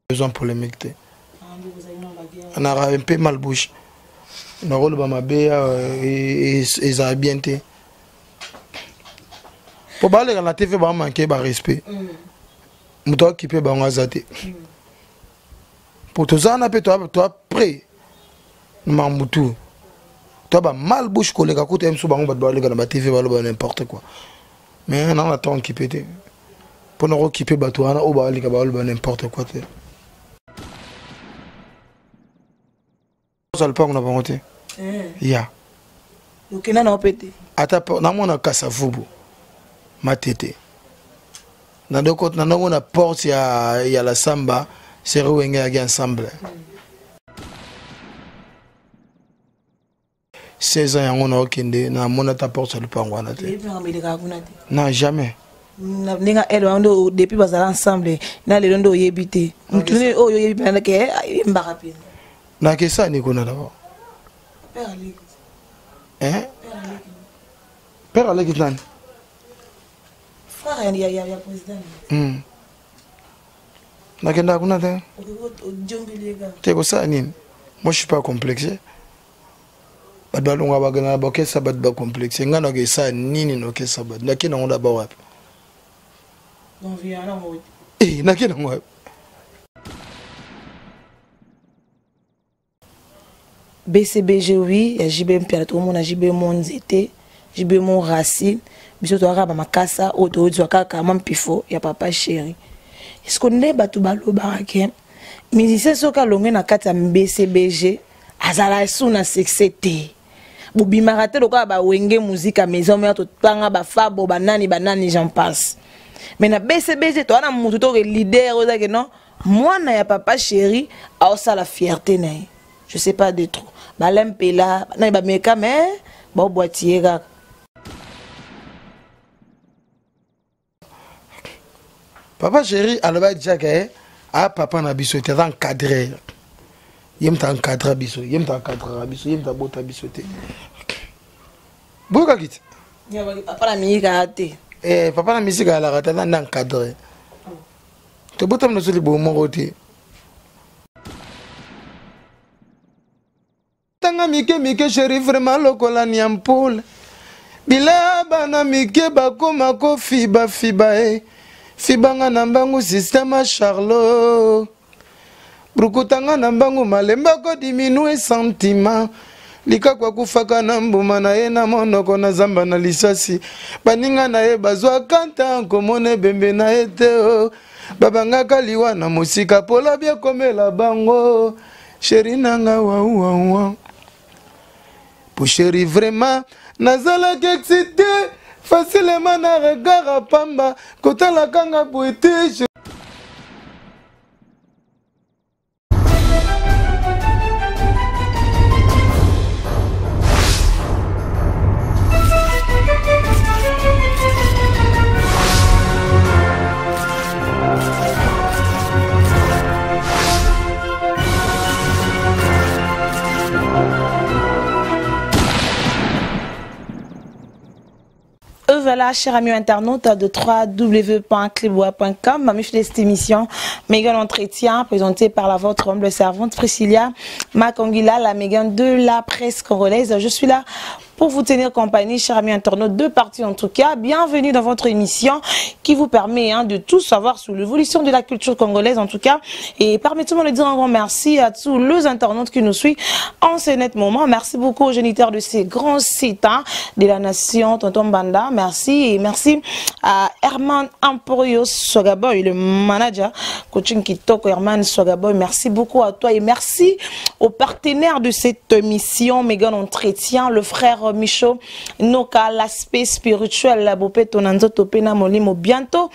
besoin polémique. On a un peu mal bouche. On a rôle ma et ça a bien été. Pour parler dans la TV, on manque de respect. On doit occuper de l'azate. Pour tout ça, on a toi prêt. Mamoutou. Toi, mal bouche collègue à côté, on va dans la TV, n'importe quoi. Mais on a temps qui peut. Pour nous occuper de toi, on va n'importe quoi. Ça le pas on a pas monté. Ya. Donc on a pété. Ata na mona kasa fubu. Matete. Na doko na mona porte ya la samba, c'est ruwenga ya ensemble. 16 ans on a okende na mona ta porte le pas ngwana te. Non jamais. Ninga elo depuis bazala ensemble na le ndo yebité. Mutune o yebi na ke mbarapi. Na que ça ni kona d'abord. Père Ali. Hein? Père Ali Gitan. Frère ya président. Na kenda kuna te. Djombilega. Te ko ça ni. Moi je suis pas complexé. Badalonga bagana ba ça bad ba complexé. Ngana ke ça nini no ke ça bad. Na kina onda ba wapi. Bon vient na mo. Na kina ngwa. BCBG oui, JB Mpia tout le monde JB Monzete, JB Mon Racine, biso to araba makasa auto zo kaka mam pifo ya papa chéri. Est-ce qu'on est batu balo barake? Musicien soka longue na kata BCBG, azala suna succès. Bobi marate loka ba wenge musique à maison mais to tanga ba fabo banani j'en passe. Mais na BCBG to ana mutu to leader oza ke non, moi na ya papa chéri a osa la fierté na. Je sais pas de trop. Balem pela, na ba meka mais ba boîtier ga. Papa chéri aloba déjà ah papa na biso te encadré. Yem ta encadré biso, yem ta encadré biso, yem ta bota biso te. Boka kit. Ya ba papa na mika te. Papa na musique la rata na encadré. Te bota na soli bo mo te. Tanga mike chéri vraiment lokola niampoule. Bila bana mike bakoma ko fiba fibanga na mbangu système Charlot. Brukutanga na mbangu malemba ko diminue sentiment. Lika kwa kufaka na mbuma na ye na monoko na zamba na lisasi. Baninga na ye bazwa kanta komone bembe na ete o. Babanga kaliwa na musika pola bia komela bango. Chéri nanga wa. Pour chéri vraiment, nazala excité, facilement na regard à pamba, kota la kanga poété. Voilà, chers amis internautes de www.clipbois.com, ma de cette émission, Megan Entretien, présentée par la votre humble servante Priscilla Makongila, la Megan de la presse congolaise. Je suis là pour vous tenir compagnie, chers amis internautes, deux parties en tout cas. Bienvenue dans votre émission qui vous permet de tout savoir sur l'évolution de la culture congolaise en tout cas. Et permettez-moi de dire un grand merci à tous les internautes qui nous suivent en ce net moment. Merci beaucoup aux géniteurs de ces grands sites de la nation, Tonton Banda. Merci et merci à Herman Emporio Sogaboy, le manager coaching Kitoko Herman Sogaboy. Merci beaucoup à toi et merci aux partenaires de cette émission, Megan Entretien, le frère Michaud Noka, l'aspect spirituel, la bopé tonanzo topena molimo bientôt.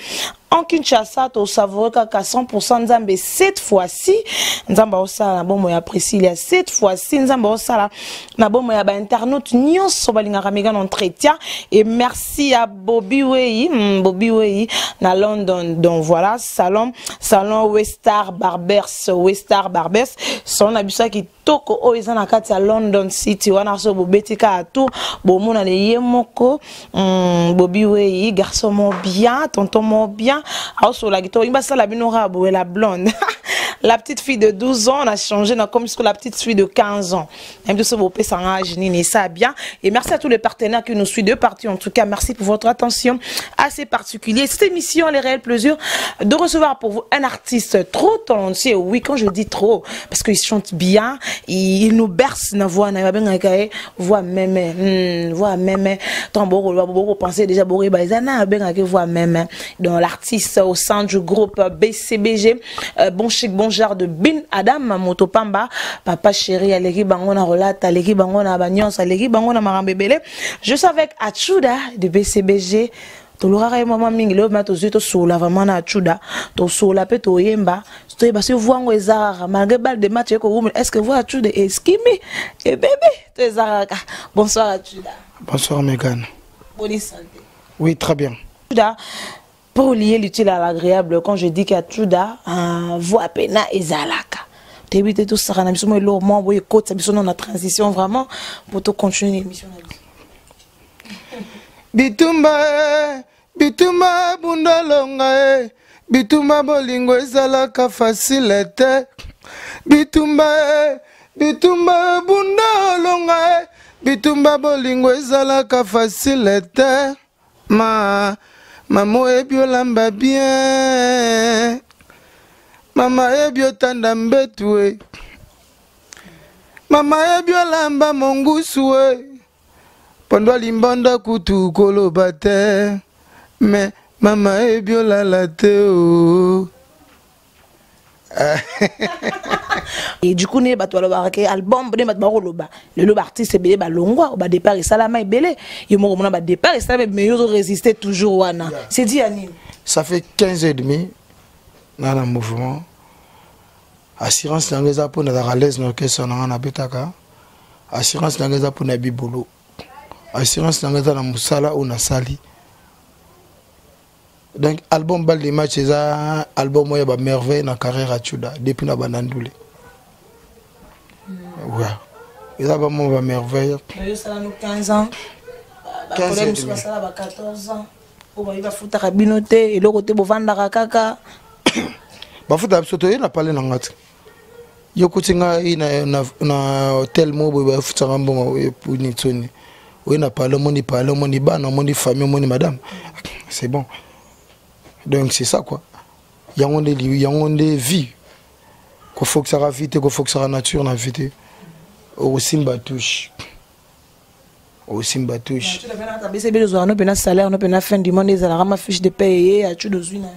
En Kinshasa, au savoureux qu'à 100% Nzambe cette fois-ci, Nzamba Osala, na bomo ya Priscilla, cette fois-ci, Nzamba Osala, na bomo ya ba internaute, Nyon Sobalinga Megan Entretien, et merci à Bobby Wei, na London, donc voilà, salon Westar Barbers, salon Abissa qui toko o izana kati à London City, wana so bobetika à tout, bomona le yemoko, Bobby Wei, garçon mon bien, tonton mon bien, alors sur la guitare, il va la binora la blonde. la petite fille de 12 ans, on a changé, on a comme la petite fille de 15 ans. Et ça bien. Et merci à tous les partenaires qui nous suivent de partout. En tout cas, merci pour votre attention assez particulière. Cette émission, les réels plaisir de recevoir pour vous un artiste trop talentueux. Oui, quand je dis trop, parce qu'il chante bien, il nous berce dans voix, voix même, voix même. Beaucoup penser déjà voix même. Dans l'artiste au sein du groupe BCBG, bon chic, bon genre de Bin Adam Motopamba, papa chéri, Aleki Bangona Rolata, Aleki Bangona Bagnos, Aleki Bangona Marambebele. Je suis avec Achuda de BCBG. Tolora et maman mingile ma to zito sola vraiment na Achuda to sola pe to yemba to yeba se voango ezara malgré balle de match ko est-ce que vous Achuda eskimi et bébé to ezara. Bonsoir Achuda. Bonsoir Megan. Bonne santé. Oui, très bien. Achuda, pour lier l'utile à l'agréable, quand je dis qu'Achuda voix pena ezalaka. T'évites tout ça, on a mis sur le moment où il côte, ça mis la transition vraiment pour te continuer l'émission. Bitumba, bituma bundalonga, bituma bolingo ezalaka facilité. Bitumba, bituma bundalonga, bituma bolingo ezalaka facilité. Maman ebiolamba bien. Mama ebiotanda mbetue. Mama ebiolamba mongusue. Pondo limbanda kutu koloba te. Mais mama ebiolala te o. Et du coup, ne bato album ne bato loba le loba artiste belé ba longwa ba départ et salama et belé yo mo ba départ et salama mais yo résister toujours wana. C'est dit Anine. Ça fait 15 ans et demi dans le mouvement. Assurance n'engage pour na l'aise no question na betaka. Assurance n'engage pour na bibolo. Assurance n'engage na musala ou na sali. Donc album bal des matchs ça album moya ba merveille na carrière Achuda depuis na banandoule. Ouais. Et ça ba mo ba merveille. Mais ça nous 15 ans. 15 ans. Ça ba 14 ans. On va foutre rabinoté et le côté bo vanda kaka. Ba futa absoluto ina parler na ngati. Yo kutinga na hotel mo ba futa ngambongo pour ni tsoni. Oui na parler moni bana moni famille moni madame. C'est bon. Donc c'est ça quoi. Il y a des vies. Qu'il faut que ça vite, qu'il faut que ça nature na vite. Au simba touche. Au simba touche. Tu as bien salaire, on a fin du monde, ils ont ma fiche de paye à tu dozina.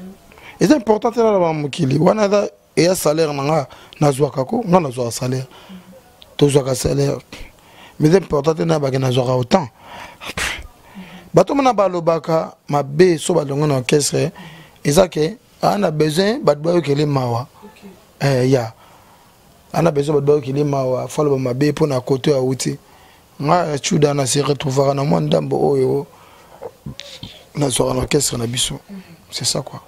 C'est important là la mukili. Wana et un salaire na zwa kako, on a zwa salaire. To zwa salaire. Mais c'est important na ba na zwa autant. Bato mona balobaka mabe so balongo na orchestre ezake ana besoin badwa okele mawa ya ana besoin badwa okele mawa falo ba mabe pona koto ya uti nga Achuda na se retrouver na mo ndambo oyo na so na orchestre na biso. C'est ça quoi.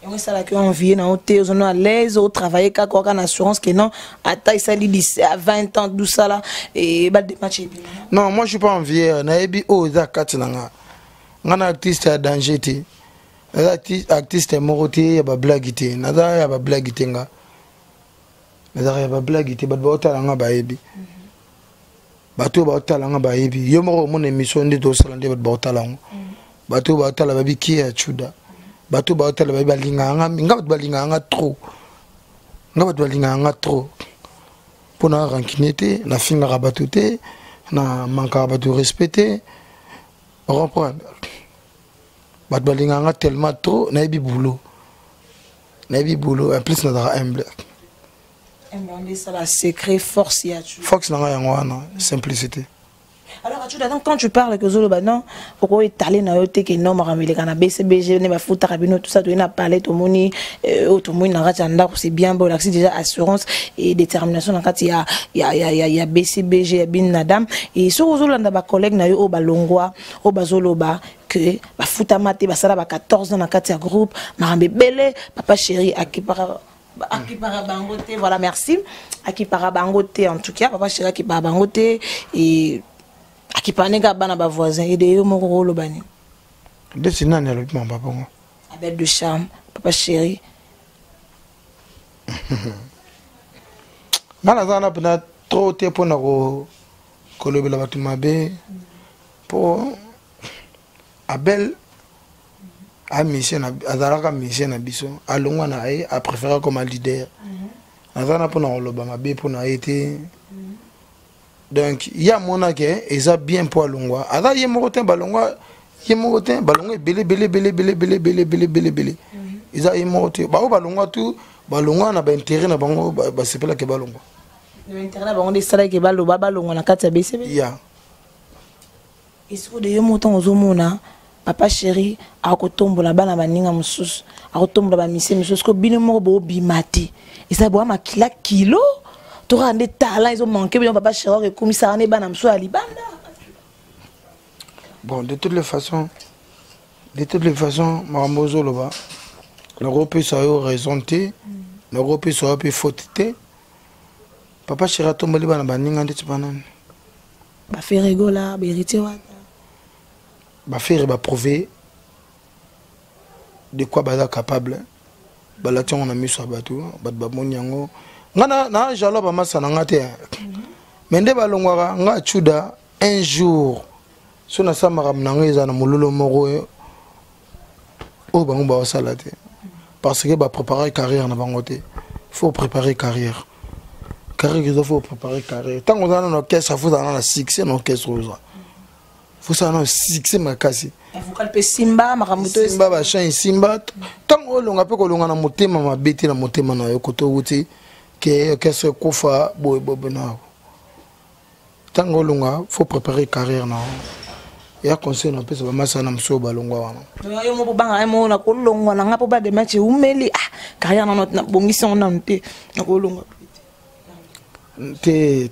Et on ça là que envie na hôtel on à l'aise au travailler ka quoi en assurance que non à taille ça lycée à 20 ans tout ça là et bal de match. Non, moi je suis pas envieux na ebi o za katina nga. Ngana artiste à danger té. Artiste moroté ya ba blague té. Nada ya ba blague té nga. Nada ya ba blague té ba otala nga ba ebi. Bato ba otala nga ba ebi. Yo mo mon émission de do salande ba otala nga. Bato ba otala ba bi ki Achuda. Bato ba otala ba balinga nga balinga nga trop. Nga balinga nga trop. Pona rankinete na finga rabatoté na manka ba de respecter. Reprendre. Badbalinga tellement trop, naïbi boulot. Naïbi boulot, en plus n'a pas humble. C'est la secret force y a tu. Fox n'a rien simplicité. Alors Achuda, quand tu parles que Zolo non, pourquoi étaler na yote que non maramile kana BCBG ne ba fouta rabino tout ça tu na parler tout moni tout moni na ratanda c'est bien bon l'accès déjà assurance et détermination dans quand il y a BCBG ya bin nadam et sur Zolo na ba collègue na yo o balongwa o bazolo ba que ba fouta maté ba sala ba 14 ans na katia groupe marambe belé papa chéri akipara bangote voilà merci akipara bangote en tout cas papa chéri akipara bangote et qui parle de bana ba voisin et de yo mo rolo bani de sinan le papa bon avec de charme papa chéri Ngana zana pena trop te pona ko kolobela batu mabe pour Abel a mission azalaka mission na biso alongwa na ye a préféré comme leader azana pona koloba mabe pona été donc il y a mona ke eza bien pour alongwa aza ye moko te balongwa belé eza ye moko te ba balongwa tout balongwa na ba intérêt na bango ba sepela ke balongwa l'intérêt na bango de sala ke baloba balongwa na kati ya BCB ya isko de yo moto ozomona papa chéri akotombola bana baninga mususu akotombola ba mise mususu ko bino moko bo bimati eza bo makila kilo to rande talent ils ont manqué bien papa chéri ko komisa ne bana mususu ali banda. Bon, de toutes les façons, Marambozo Loba, l'Europe soit raisonné, l'Europe soit peu faute. Papa Chéri tombe liba na baninga ndeti banane. Ba faire rigola, ba hériter wa. Ba faire ba prouver de quoi baza capable. Ba la tion on a mis sur bateau, ba moni yango. Ngana na jalo ba masana ngate. Mende ba longwara nga chuda un jour. Si on a ça, parce que préparer carrière na bangote, faut préparer carrière. Il faut préparer carrière. Tant qu'on a un orchestre, il faut un succès dans l'orchestre. Il faut un succès ma kasi. Il faut calper Simba, Maramuto. Simba ba chan Simba. Tant qu'on a pas qu'on a monté ma bête na monté ma na koto wuti que orchestre kofa boy bobena. Tant qu'on a faut préparer carrière na. Ya conseil na pesa ba masana mso balongwa wana yo mo banga mo na kolongwa na ngapo ba de match umeli carrière na not na bongisa on nte na kolongwa te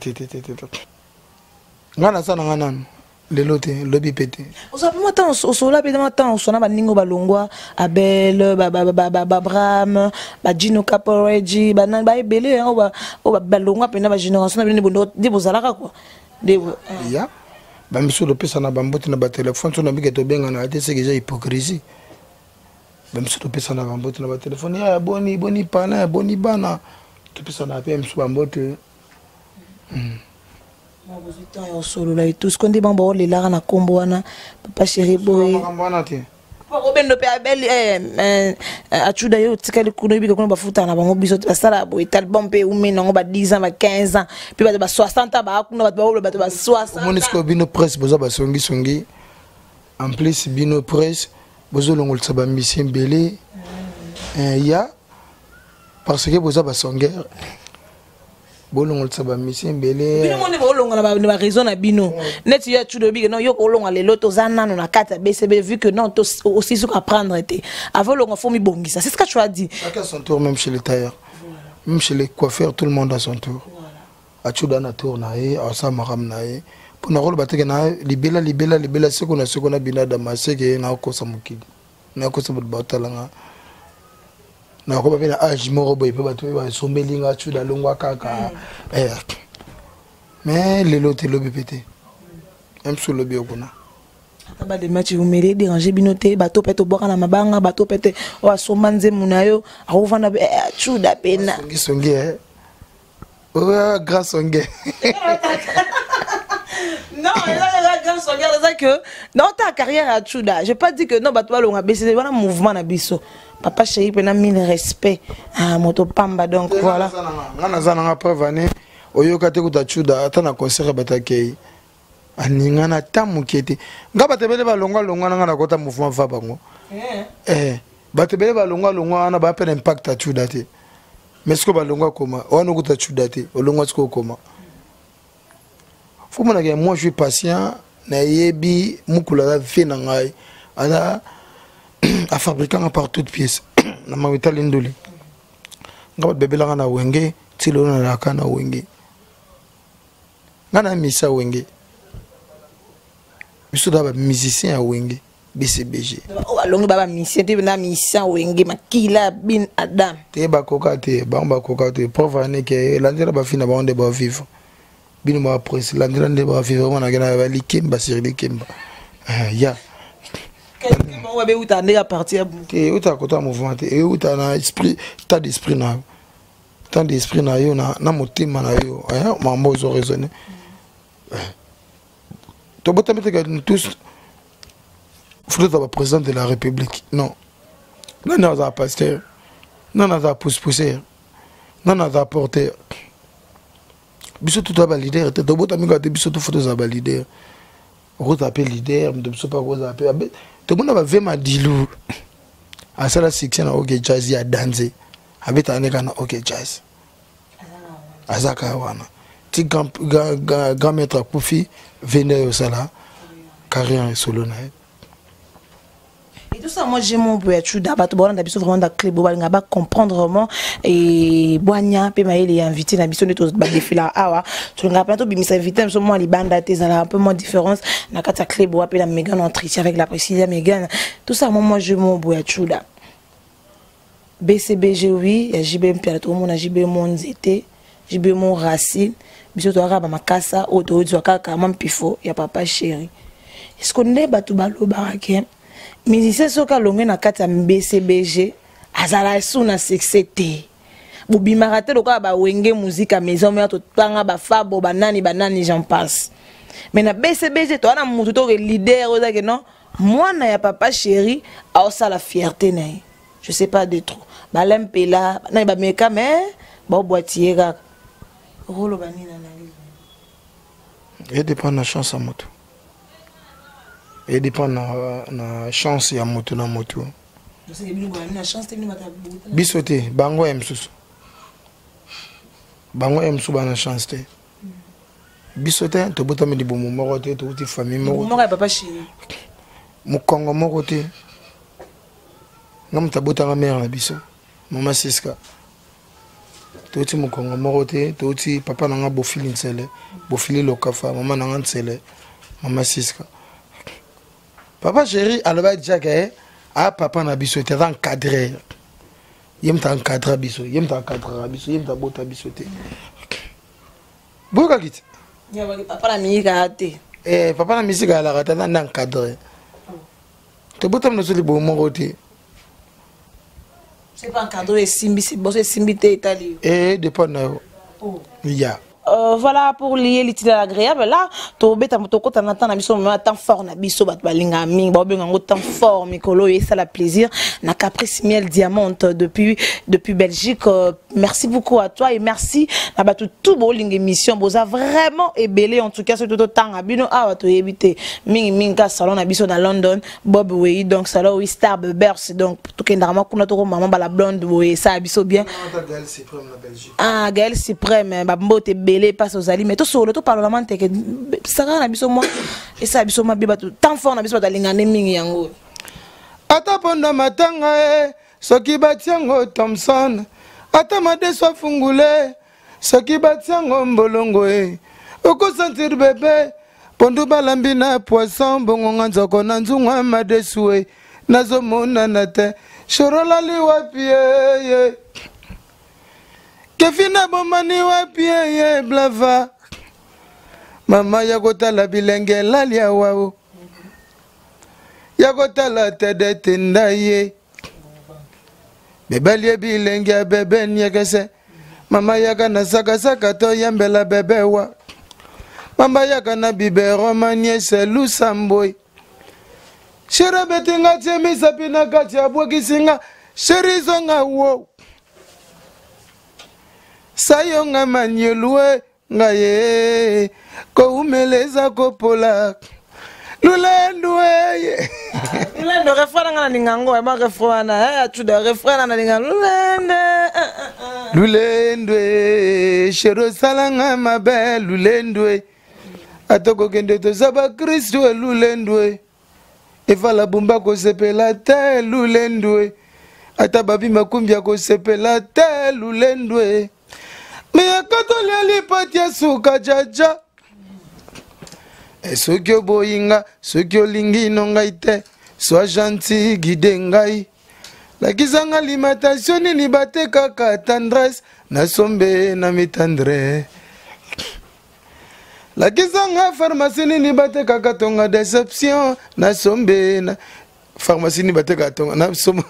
ngana sana ngana lelo te lobi pete osa pa mata osola pe mata osona baningo balongwa Abel ba Bram ba Gino Caporeji ba na ba ebele o ba balongwa pe na ba génération na bino bondo de bozalaka quoi de ya bamiso le pesa na bambote na ba téléphone so na bike to benga na ate c'est déjà hypocrisie bamiso le pesa na bambote na ba téléphone ya boni pana boni bana to pesa na pe miso bambote mo bozita yo solo la tout ce qu'on dit bamba le la na kombo wana papa chéri boy wana te ko bendo pe Abel achuda yo tikali kuno ibika kuno bafuta na bango biso basala boy talbom pe umena ngo ba 10 ans ba 15 ans puis ba 60 ans ba kuno ba 60 mon est-ce que bino presse boza ba songi en plus bino presse bozo longol sa ba mission belé ya parce que boza ba songer bolongo tsaba mission belé bino mone bolongo na ba raison na bino net ya chudo bige non yo ko longa le loto zana na kata BCB vu que non aussi ce qu'apprendre était avant longa faut mi bongisa c'est ce que tu as dit chacun son tour même chez les tailleurs même chez les coiffeurs tout le monde a son tour a chuda na tour na e a sa maram na e pour na rolo bateke na libela ce qu'on a bina damasé que na ko sa mukili na ko sa batalanga na ko ba bina age moro boy pe bato ba sombelinga chuda longwa kaka mais le lote lobi pété même sur le biokuna ba de match umeli déranger binoté bato peto boka na mabanga bato pete o asomanze munayo auvana chuda pena songi grand songi non la grand songi c'est que dans ta carrière à chuda j'ai pas dit que non bato balonga baisser voilà mouvement na biso papa chéri pena mille respect moto pamba donc voilà ngana zana preuve année oyoka te kuta chuda ata na concert batakei aningana tamukete ngaba tebele balongwa ngana kota mouvement va bango batebele balongwa na ba pena impact a chuda te mais ce que balongwa koma wana kuta chuda te olongwa ce koma faut mona que moi je suis patient na yebi mukula la fe na ngai ala a fabriquer par toutes pièces na mawita lindoli ngaba bebela na wenge tilo na la kana wenge ngana misa wenge biso da ba musicien ya wenge BCBG o alongi baba musicien te na musicien wenge makila bin adam te ba koka te preuve ane ke landira ba fina ba onde ba vivre bino ba presse landira nde ba vivre wana gana ba likemba sur likemba ya on va be uta partir te uta kota mouvement te uta na esprit tas d'esprit na tant d'esprit na yo na motema na yo mambo zo raisonner to botame te que tous faut être président de la République non non a pasteur non a pousser non a porter biso tout ba leader te to botame ka te biso tout faut za ba leader on t'appelle leader mais biso pas quoi appeler to monde va vema dilu à ça la section na OK jazz ya danser habita aneka na OK jazz azaka wana ti grand maître Koufi venait au sala carrière solo na et tout ça moi j'ai mon peu chuda bato bona na biso vraiment da club balinga ba comprendre vraiment et boanya pe maile est invité na biso neto ba défila awa tu nga pas to bimisa invité so moi libanda te za un peu moins différence na kata club wa pe la Megan entretien avec la Priscilla Megan tout ça moi j'ai mon peu chuda BCBG oui ya JBM Pierre tout le monde a JB mon zété JB mon racine biso to araba makasa auto zo kaka mam pifo ya papa chéri est-ce qu'on est batu balo barake musicien soka longue na kati ya BCBG azala suna succès te bobimaka te lokola ba wenge musique à maison mais to tanga ba fabo banani j'en passe mais na BCBG to ana mutu to leader ozake non mwana ya papa chéri a ça la fierté na je sais pas de trop ba lempela na ba meka mais ba boîtier kaka rolo banina na et dépend na chance à moto et dépend na chance ya moto na moto bisote bango emsusu bana chance te bisote to botami di bomo moko te to ti famille moko papa chéri mukongo moko te ngam tabota mère na biso mama Siska to ti mukongo moko te to ti papa nanga bofili nsele bofili lokafa mama nanga nsele mama Siska papa chéri aloba déjà que papa na biso te encadré yem ta encadrer biso yem ta bota biso te boka kiti ya papa na mika te papa na misika la rata na encadré te bota na soli bo moko te c'est pas encadré simbi c'est bosse simbi te itali dépend na ya voilà pour lier l'utilité agréable là to beta to kota na temps na biso mais temps fort na biso bat balinga mingi ba benga ngo temps fort mikolo et ça la plaisir na Caprice Miel Diamant depuis Belgique merci beaucoup à toi et merci na ba tout boling émission boza vraiment ébélé en tout cas ce tout temps à bino a to éviter mingi ka salon na biso na London Bob Wey donc salon oui Star Berbers donc tout kendama kuna to maman ba la blonde oui ça biso bien Gaël Suprême na Belgique Gaël Suprême ba mbote belé passe aux alliés mais tout sur le tout parlement te que ça na biso moi et ça biso ma biba tout tant fort na biso ta lingane mingi yango ata ponda matanga soki batiango Thompson ata madeso fungule soki batiango mbolongo oko sentir bébé pondu balambi na poisson bongo nzoko na nzungwa madesu nazo mona na te shorola liwapi Kefina bomani wapi blava mama yakota la bilenge lalia wao yakota la tede tendaye bebalie bilenge bebe nyekese mama yaka na saka to yambela bebe wa mama yaka na bibero manie selu samboy shera betinga temi sapina kati abwakisinga sherizonga wo sayonga manyelue ngaye ko umeleza kopola lulendwe lulendo refrain ngana ningango e ma refrain na tu de refrain na ningango lulendwe shero salanga mabe lulendwe atoko kende to zaba Kristo lulendwe evala bumba ko sepela te lulendwe atababi makumbia ko sepela te lulendwe mais katoli lipatia suka jaja soki oboyinga soki olingi nongai te sois gentil guide ngai lakisanga alimentation nini bate kaka tendresse nasombe na mitendre lakisanga pharmacie nini bate kaka tonga déception nasombe na pharmacie nini bate kaka tonga nasombe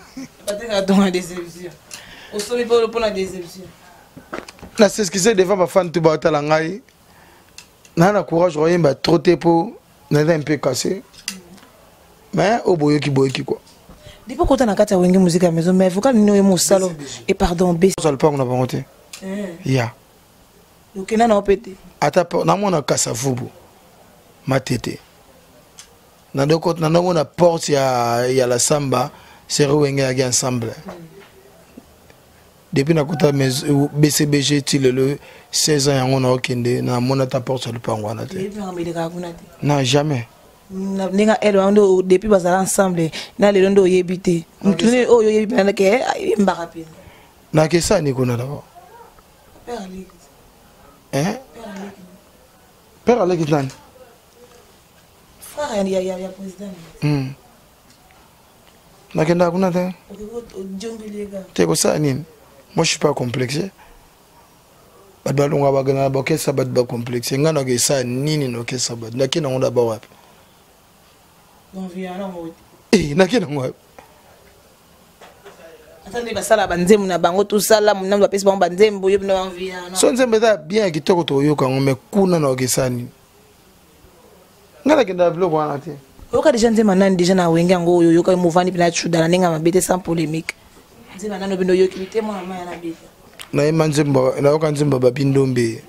bate kaka tonga déception osomi pour la déception na s'excuser devant ma fan tout bata la ngai na courage royemba trop pour na un peu cassé mais au boyoki quoi depuis quand on a kata wenge musique à maison mais vocal no mo salo et pardon b ça le pas on a monté ya donc na na pété ata na mona kasa fubu matete na doko na na porte ya la samba c'est wenge ya ensemble depuis na kota BCBG le 16 ans on a okende na mona ta porte le pas ngwana te non jamais ninga elo ando depuis bazala ensemble na le ndo yebité mutune o yo yebité na ke mbaka pe na ke ça ni kona d'abord père Aleki nan frère ya président na kenda kuna te te ko ça ni moi je suis pas complexé badbalunga bagana bokesa badba complexé ngana ke ça nini no ke ça bad na kina onda ba wapi nakena ngwa atande basala banzemu na bango tout sala munamdo apesi bango banzembo yo bino enviana so nzembe da bien kitoko to yoka ngome kuna na okesani ngala kenda blog wana te oka déjà nzema nani déjà na wenge ngo yo yoka mouvani pina chuda na ninga mabete sans polémique nzema nani bino yo kimite mo na maya na beta na emanzembo na oka nzembo babindombe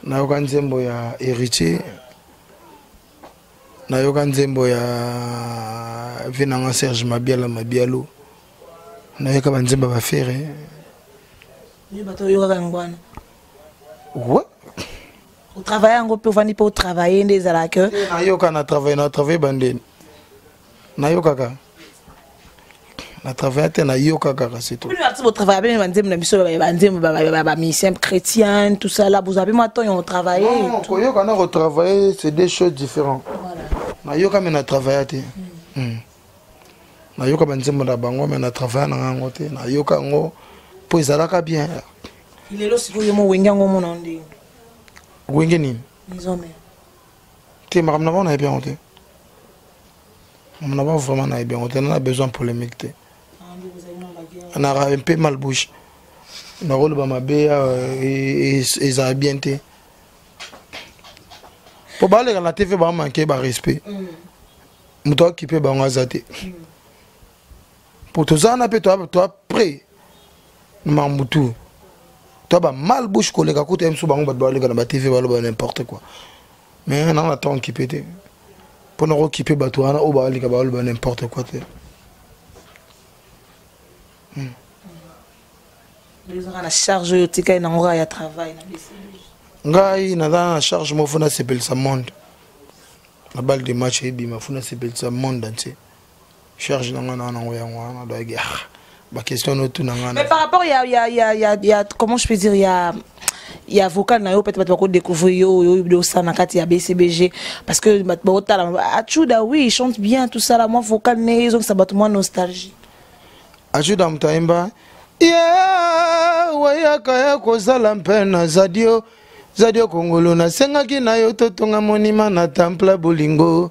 na oka nzembo ya héritier na yoka nzembo ya vinanga Serge Mabialo na yoka banzemba ba fere ni bato yoka ngwana ouais au travail ngo pe vani pour travailler des ala que na yoka na travailler bande na yoka ka na travailler na yoka ka c'est tout vous avez votre travail bien banzemba na biso ba mission chrétien tout ça là vous avez maintenant on travailler non ko yoka na retravailler c'est deux choses différentes voilà na yoka mais na travailler te na yoka banzembo na bango mais na travailler na ngo te na yoka ngo po ezalaka bien il est là si vous yemo wenga ngo mon ndi wenge nini nizome te makamna bona bien te on n'a pas vraiment bien on a besoin polémique te on a un peu mal bouche na rôle ba mabe et ça bien te pour parler dans la TV ba manquer ba respect muto occupé ba ngazate pour tout ça on a peut toi prêt mamutu toi ba mal bouche collègue côté même sous bango ba doit aller dans la TV ba n'importe quoi mais on a temps occupé te pour nous occuper ba toi na o ba aller ba n'importe quoi te les gens la charge yo tika na ngora ya travail na BCBG ngai na charge mo fona s'appelle ça monde la balle de match et bima fona s'appelle ça monde entier charge na ngana na ngoya ngwana do ya ba question no tout na ngana mais par rapport il y a comment je peux dire il y a vocal na yo peut-être pas découvrir yo do ça na kati ya BCBG parce que ba otala Achuda oui il chante bien tout ça là moi vocal né ils ont ça battement nostalgie Achuda mtaimba ya wayaka ya kozala mpena zadio kongolo na sengaki na yo totonga monima na temple bolingo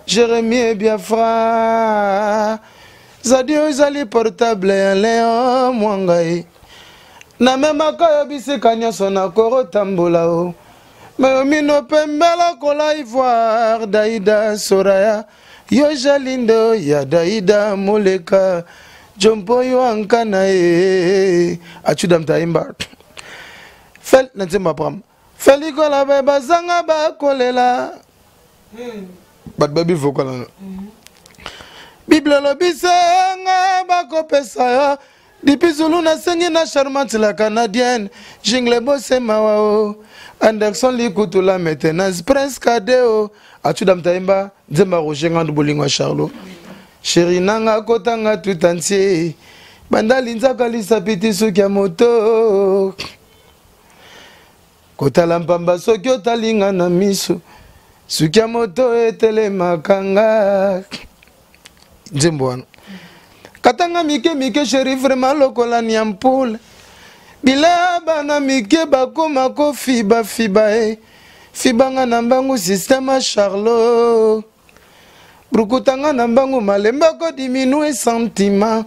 Jérémie Biafra zadio ezali portable ya Léon Mwangai na memaka yo bisika nyonso na korotambola o mino pembela kola ivoire Daïda Soraya yo jalindo ya Daïda Moleka Jompo yo ankana Achuda mtaimba fel na nzemba pram feliko la beba zanga ba kolela bat baby vocal Bible lo bisenga ba kopesa yo dipizulu na sengi na charmante la canadienne jingle bosse mawao Anderson likutu la maintenance prince kadeo Achuda mtaimba nzemba rojenga ndubolingo Charlo Chéri nanga kotanga tout entier bandali nzaka lisapiti suki ya moto kotala mpamba soki otalinga na miso suki ya moto etelemakanga nzembo wana katanga mike chéri vraiment lokola ni ampule bila bana mike bakoma ko fiba fibanga na mbangu système Charlo Brukutanga na mbangu malemba ko diminue sentiment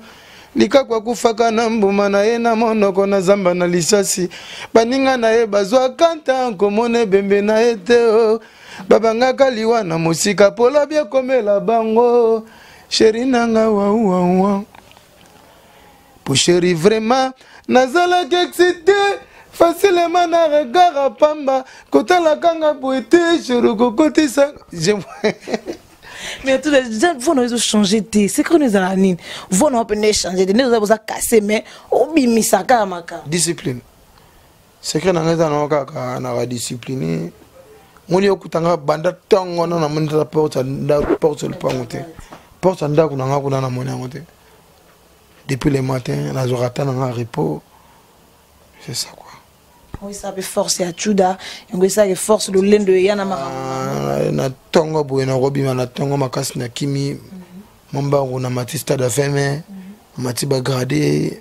likakwa kufaka na mbuma na ye na monoko na zamba na lisasi baninga na ye bazwa kanta nkomona ebembe na ye te o babangaka liwa na mosika pola bia komela bango sheri nanga wa pour chéri vraiment nazalaki excité facilement na regard à pamba kotala kanga poete choroko kotisa mais tout les gens vont nous changer de c'est que nous allons vont nous peine changer de nous avons casser mais obimi saka maka discipline c'est que nanga na kaka na discipline moni okutanga banda tongo na monita porte le pangote porte nda kunanga kuna na moni ngote depuis le matin na zorata na repos c'est ça quoi. Oui, ça peut forcer à Chuda, et ça force le lendo yana mara. Na tongo boye na robima na tongo makasi na kimi mamba na matista da feme matiba gradé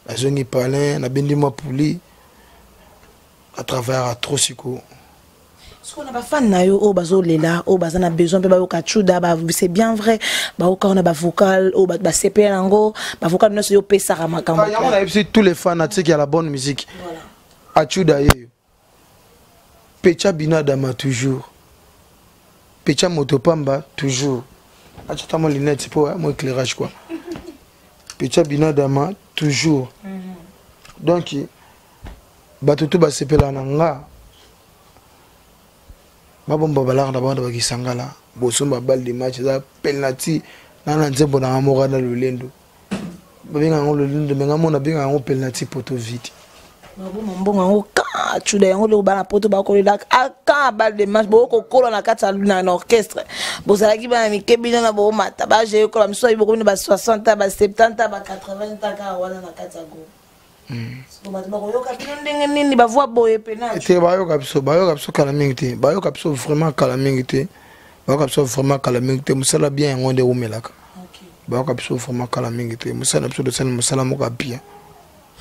la zone palin na bendi mo pouli à travers atrocico. Ce qu'on a pas fan na yo o bazo lela o bazana besoin pe ba ka Chuda ba c'est bien vrai ba o ka on a ba vocal o ba CP nango ba vocal no yo pesa makambo. Il y a aussi tous les fanatiques qui a la bonne musique. Voilà. Achuda ye Pecha Binadama toujours Pecha Motopamba toujours achata mon lunette pour mon éclairage quoi Pecha Binadama toujours donc batutu ba sepela nanga babomba balanga na banda bakisangala bosomba balle de match za penalty nana nzembo na amora na lolendo babenga ngo lolendo menga mona benga ngo penalty poto vite mbongo ngo ka Chuda yango le bana poto ba ko le aka balle de match bo ko kolo na kata na orchestre bozalaki ba mikebina na bo mata ba je ko la miso iboko ni ba 60 ba 70 ba 80 ka wana na kata go so ba ko yo ka ndenge nini ba voix boye penalty te ba yo kapso kala mingite ba yo kapso vraiment kala mingite ba yo kapso vraiment kala mingite musala bien yango de umelaka ba yo kapso vraiment kala mingite musala kapso de sala musala mo ka bien.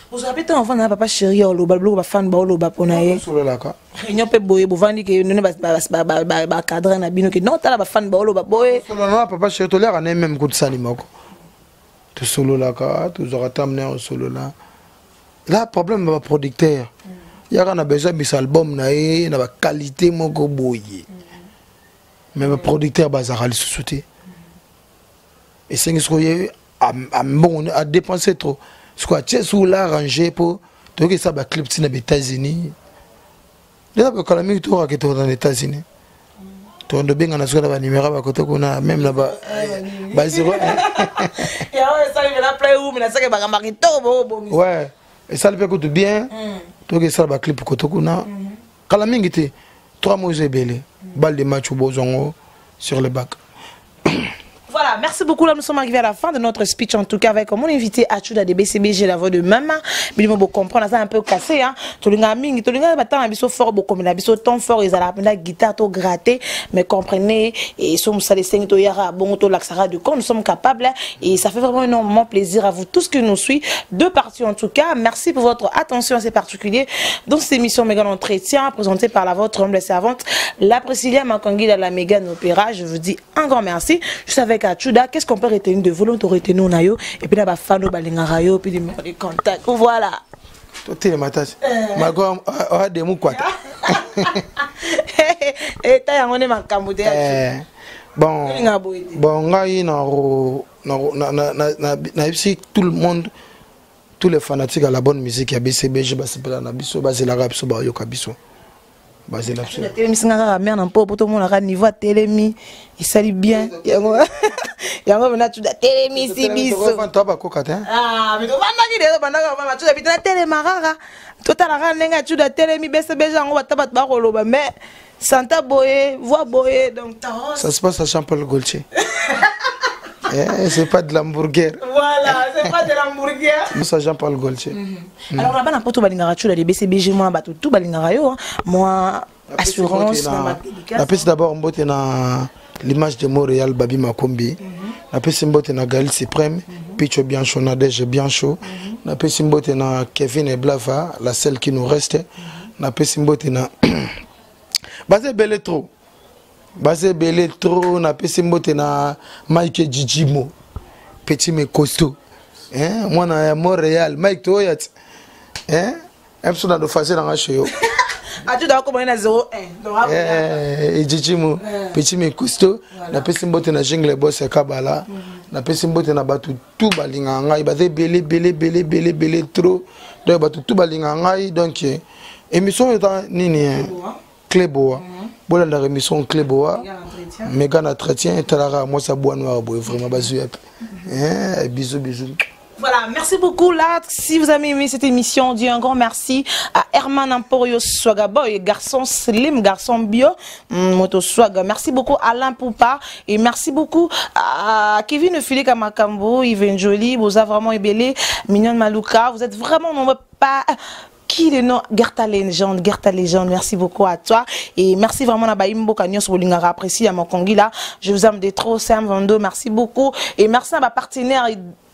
Vous avez été enfant na papa chéri o lo ba fan ba o lo ba pona ye solo laka réunion pe boye bo vandi ke nene ba cadre na bino ke non tala ba fan ba o lo ba boye solo na papa chéri to lera na même ko tsali moko to solo laka to zora tamne o solo la là problème ba producteur ya kana besoin bis album na ye na ba qualité moko boye mais ba producteur ba zara li souté et c'est ce que a bon a dépenser trop. Ce qu'on a sous l'arrangé pour donc ça va clip aux États-Unis. Là quand la musique toi qui est aux États-Unis. Toi de bien on a sur la numéro à côté qu'on a même là-bas bah 0. Et alors ça il va play où mais ça que ba marito bon. Ouais, et ça le fait que bien. Donc ça va clip côté qu'on a. Quand la musique était 3 mois belé, balle de match au bozongo sur le bac. Voilà, merci beaucoup. Là, nous sommes arrivés à la fin de notre speech, en tout cas, avec mon invité Achuda de BCBG, la voix de maman. Mais il faut comprendre, ça un peu cassé. Hein. Tout le monde, tout le monde, battant un biseau fort, beaucoup, mais un biseau tant fort, ils allaient la guitare, tout gratté. Mais comprenez, et sommes ça les 5 toyara, bon, tout l'axara du corps, nous sommes capables. Et ça fait vraiment énormément plaisir à vous tous qui nous suivent. Deux parties, en tout cas. Merci pour votre attention assez particulière dans cette émission Mégan Entretien, présentée par la vôtre humble servante, la Priscilla Makongui à la Mégan Opéra. Je vous dis un grand merci. Je suis avec Achuda, qu'est-ce qu'on peut retenir de vous? On peut retenir nayo et puis là, fano balingarayo, puis des contacts. Voilà. Tout est matas. Mago a des mots quoi. Et t'as un ma camoude. Bon, ngai na tout le monde, tous les fanatiques à la bonne musique, à BCBG, basepela na biso, basela rapso ba yoka biso. Basela biso. La télé singara mère nan po tout le monde a niveau à télémi, il salue bien. Yango na tu da télémi si biso. Ah, mais on va nagi de banda ba tu da bitana télé marara. Tota la ranenga tu da télémi BCBG yango batabat ba koloba mais Santa Boye, voix Boye, donc ça se passe à Jean-Paul Gaultier. C'est pas de l'hamburger. Voilà, c'est pas de l'hamburger. C'est Jean-Paul Gaultier. Alors là-bas, on a pas tout balingara tu les BCBG, moi, tout balingara yo, moi, assurance. La piste d'abord, on botte na l'image de Montréal, Babi Makombi. La piste on botte na Gaël Suprême, Picho Biancho, Nadège Biancho. La piste on botte na Kevin et Blava, la seule qui nous reste. La piste on botte na Basé Beletro. Basé Beletro, na pesi mbote na Mike Jijimo. Petit mais costaud. hein moi na Montréal Mike Toyat hein episode na do fazer na chez yo tu dois commencer à 0-1 et Jichimo petit me cousteau na pesi mbote na jungle boss ya Kabala na pesi mbote na batu tout balinga ngai ba belé trop donc batu tout balinga ngai donc émission est nini Cléboa bon la émission Cléboa méga entretien talara moi ça bois noir boy vraiment bazu hein bisous. Voilà, merci beaucoup là. Si vous avez aimé cette émission, dis un grand merci à Herman Emporio Swagaboy, garçon slim, garçon bio, moto swag. Merci beaucoup à Alain Poupa et merci beaucoup à Kevin Philippe Makambo, Yves Jolie, vous avez vraiment ébélé, Mignon Malouka, vous êtes vraiment nombreux pas. Qui le nom Gerta Légende, merci beaucoup à toi et merci vraiment à Baimbo Kanyos Bolingara apprécié à mon Kongila. Je vous aime des trop, Sam Vando, merci beaucoup et merci à ma partenaire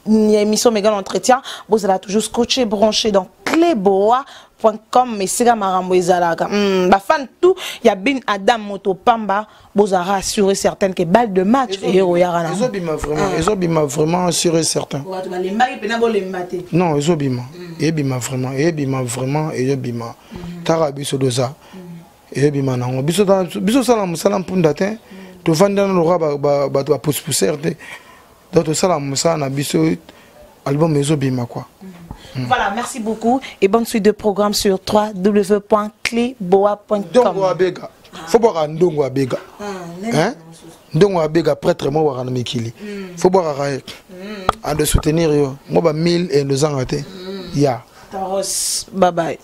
émission Méga Entretien. Vous allez toujours scotché branché dans cléboa.com mais c'est marambo ezalaka ba fan tout il y a bin Adam Moto Pamba vous avez rassuré certaines que balle de match et oyara ils ont vraiment assuré certains non ils ont bima et bima vraiment et bima tarabiso doza et bima na biso salam punda te to vanda no raba ba pousser donc salam ça na biso album ils ont bima quoi. Voilà, merci beaucoup et bonne suite de programme sur www.cleboa.com. Ndongo Abega. Faut boire Ndongo Abega. Hein? Ndongo Abega prêtre moi wara na mikili. Faut boire raek. À de soutenir yo. Moi ba 1000 et 2 ans raté. Ya. Taros. Bye bye.